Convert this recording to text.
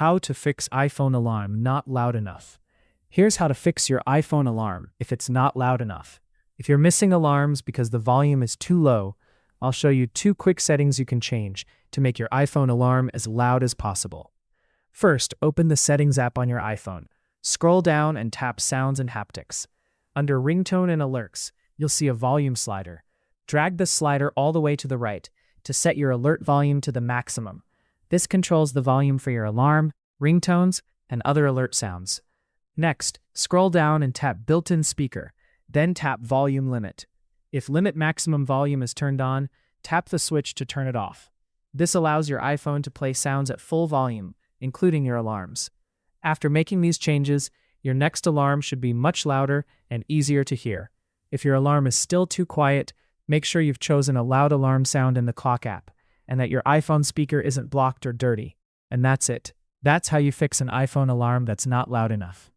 How to fix iPhone alarm not loud enough. Here's how to fix your iPhone alarm if it's not loud enough. If you're missing alarms because the volume is too low, I'll show you 2 quick settings you can change to make your iPhone alarm as loud as possible. First, open the Settings app on your iPhone. Scroll down and tap Sounds and Haptics. Under Ringtone and Alerts, you'll see a volume slider. Drag the slider all the way to the right to set your alert volume to the maximum. This controls the volume for your alarm, ringtones, and other alert sounds. Next, scroll down and tap Built-in Speaker, then tap Volume Limit. If Limit Maximum Volume is turned on, tap the switch to turn it off. This allows your iPhone to play sounds at full volume, including your alarms. After making these changes, your next alarm should be much louder and easier to hear. If your alarm is still too quiet, make sure you've chosen a loud alarm sound in the Clock app, and that your iPhone speaker isn't blocked or dirty. And that's it. That's how you fix an iPhone alarm that's not loud enough.